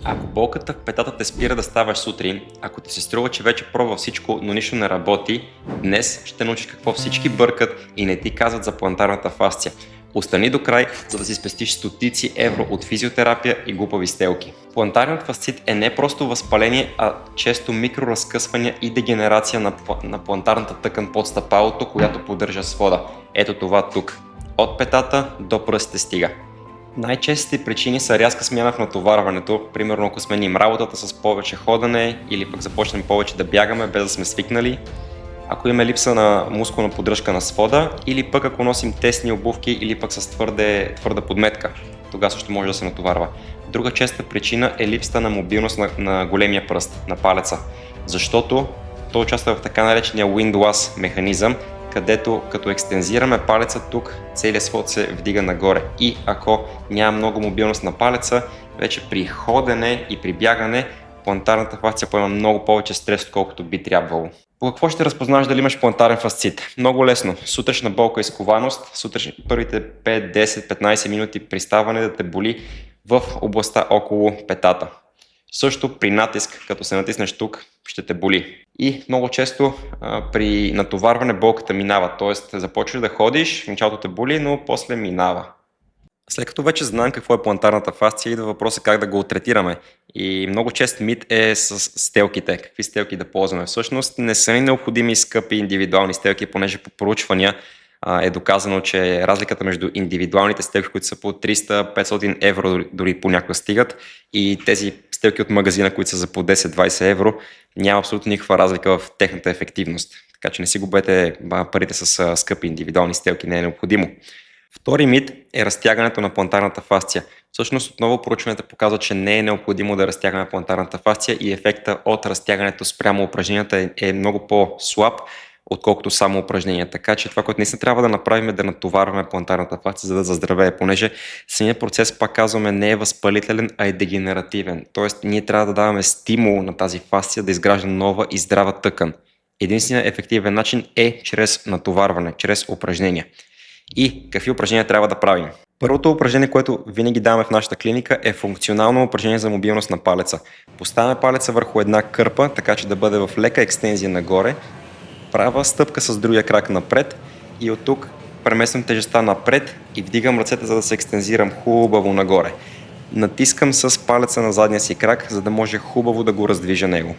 Ако болката в петата те спира да ставаш сутрин, ако ти се струва, че вече пробва всичко, но нищо не работи, днес ще научиш какво всички бъркат и не ти казват за плантарната фасция. Остани до край, за да си спестиш стотици евро от физиотерапия и глупави сделки. Плантарният фасцит е не просто възпаление, а често микроразкъсвания и дегенерация на плантарната тъкан под стъпалото, която поддържа свода. Ето това тук. От петата до пръстите стига. Най-честите причини са рязка смяна в натоварването, примерно ако сменим работата с повече ходене или пък започнем повече да бягаме без да сме свикнали, ако имаме липса на мускулна поддръжка на свода или пък ако носим тесни обувки или пък с твърда подметка, тогава също може да се натоварва. Друга честа причина е липсата на мобилност на големия пръст, на палеца, защото той участва в така наречения wind loss механизъм, където като екстензираме палеца тук, целият свод се вдига нагоре и ако няма много мобилност на палеца, вече при ходене и при бягане плантарната фасция поема много повече стрес, отколкото би трябвало. По какво ще разпознаеш дали имаш плантарен фасцит? Много лесно. Сутрешна болка и скованост, първите 5, 10, 15 минути при ставане да те боли в областта около петата. Също при натиск, като се натиснеш тук, ще те боли. И много често при натоварване болката минава, т.е. започваш да ходиш, в началото те боли, но после минава. След като вече знаем какво е плантарната фасция, идва въпроса как да го третираме. И много чест мит е с стелките. Какви стелки да ползваме? Всъщност не са ни необходими скъпи индивидуални стелки, понеже по проучвания е доказано, че разликата между индивидуалните стелки, които са по 300-500 евро, дори понякога стигат, и тези стелки от магазина, които са за по 10-20 евро, няма абсолютно никаква разлика в техната ефективност. Така че не си губете парите с скъпи индивидуални стелки, не е необходимо. Втори мит е разтягането на плантарната фасция. Всъщност отново проучванията показват, че не е необходимо да разтягаме плантарната фасция и ефекта от разтягането спрямо упражненията е много по-слаб, отколкото само упражнения. Така че това, което наистина трябва да направим е да натоварваме плантарната фасция, за да заздравее, понеже самият процес, пак казваме, не е възпалителен, а е дегенеративен. Тоест ние трябва да даваме стимул на тази фасция да изгражда нова и здрава тъкан. Единственият ефективен начин е чрез натоварване, чрез упражнения. И какви упражнения трябва да правим? Първото упражнение, което винаги даваме в нашата клиника, е функционално упражнение за мобилност на палеца. Поставяме палеца върху една кърпа, така че да бъде в лека екстензия нагоре, права стъпка с другия крак напред и от тук премествам тежестта напред и вдигам ръцете, за да се екстензирам хубаво нагоре. Натискам с палеца на задния си крак, за да може хубаво да го раздвижа него.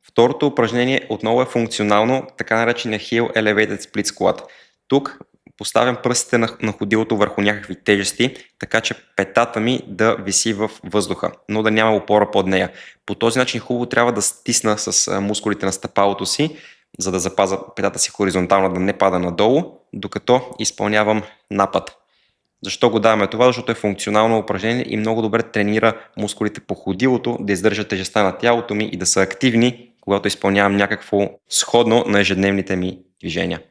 Второто упражнение отново е функционално, така наречения Heel Elevated Split Squat. Тук поставям пръстите на ходилото върху някакви тежести, така че петата ми да виси в въздуха, но да няма опора под нея. По този начин хубаво трябва да стисна с мускулите на стъпалото си, за да запазя петата си хоризонтално, да не пада надолу, докато изпълнявам напад. Защо го даваме това? Защото е функционално упражнение и много добре тренира мускулите по ходилото, да издържат тежестта на тялото ми и да са активни, когато изпълнявам някакво сходно на ежедневните ми движения.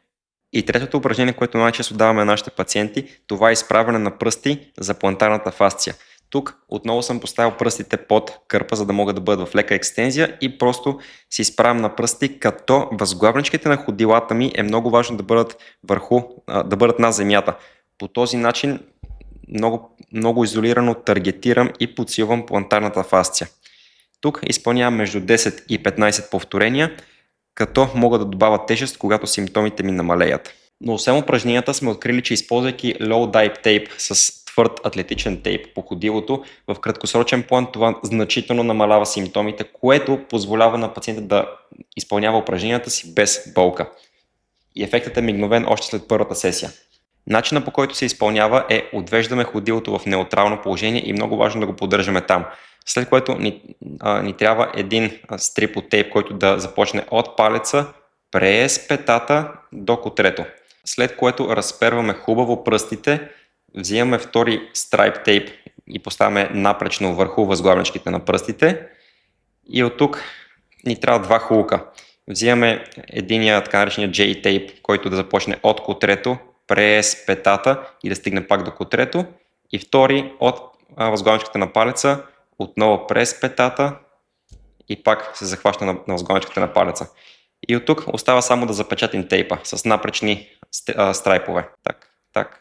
И третото упражнение, което най-често даваме на нашите пациенти, това е изправяне на пръсти за плантарната фасция. Тук отново съм поставил пръстите под кърпа, за да могат да бъдат в лека екстензия и просто си изправям на пръсти, като възглавничките на ходилата ми е много важно да бъдат на земята. По този начин много изолирано таргетирам и подсилвам плантарната фасция. Тук изпълнявам между 10 и 15 повторения, като мога да добавя тежест, когато симптомите ми намалеят. Но освен упражненията сме открили, че използвайки low dye tape с твърд атлетичен тейп по ходилото, в краткосрочен план това значително намалява симптомите, което позволява на пациента да изпълнява упражненията си без болка. И ефектът е мигновен още след първата сесия. Начинът, по който се изпълнява, е отвеждаме ходилото в неутрално положение и много важно да го поддържаме там. След което ни трябва един стрип от тейп, който да започне от палеца през петата до котрето. След което разперваме хубаво пръстите, взимаме втори страйп тейп и поставяме напречно върху възглавничките на пръстите и от тук ни трябва два хулка. Взимаме единия така наречения J тейп, който да започне от котрето през петата и да стигне пак до котрето и втори от възглавничката на палеца отново през петата и пак се захваща на възглавничката на палеца. И от тук остава само да запечатим тейпа с напречни страйпове. Так.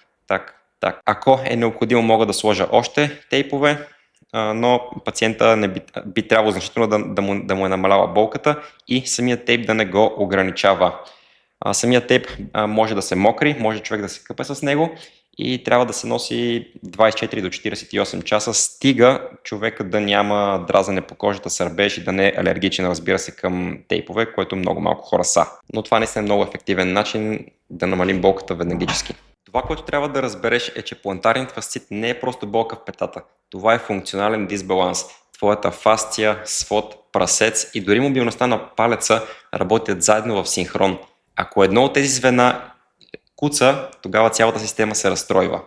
Ако е необходимо, мога да сложа още тейпове, но пациента не би трябвало значително да му е намалява болката и самият тейп да не го ограничава. Самият тейп може да се мокри, може човек да се къпе с него и трябва да се носи 24 до 48 часа, стига човека да няма дразнене по кожата, сърбеж и да не е алергичен, разбира се, към тейпове, което много малко хора са. Но това наистина е много ефективен начин да намалим болката веднагически. Това, което трябва да разбереш е, че плантарният фасцит не е просто болка в петата. Това е функционален дисбаланс. Твоята фасция, свод, прасец и дори мобилността на палеца работят заедно в синхрон. Ако едно от тези звена куца, тогава цялата система се разстройва.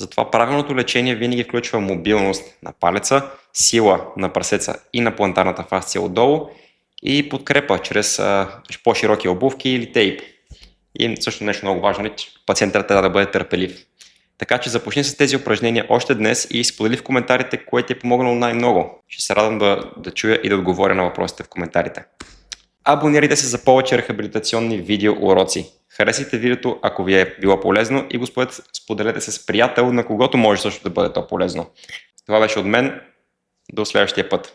Затова правилното лечение винаги включва мобилност на палеца, сила на прасеца и на плантарната фасция отдолу и подкрепа чрез по-широки обувки или тейп. И също нещо много важно, че пациентът трябва да бъде търпелив. Така че започни с тези упражнения още днес и сподели в коментарите кое ти е помогнало най-много. Ще се радвам да чуя и да отговоря на въпросите в коментарите. Абонирайте се за повече рехабилитационни видео уроци. Харесайте видеото, ако ви е било полезно и го споделете с приятел, на когото може също да бъде то полезно. Това беше от мен. До следващия път.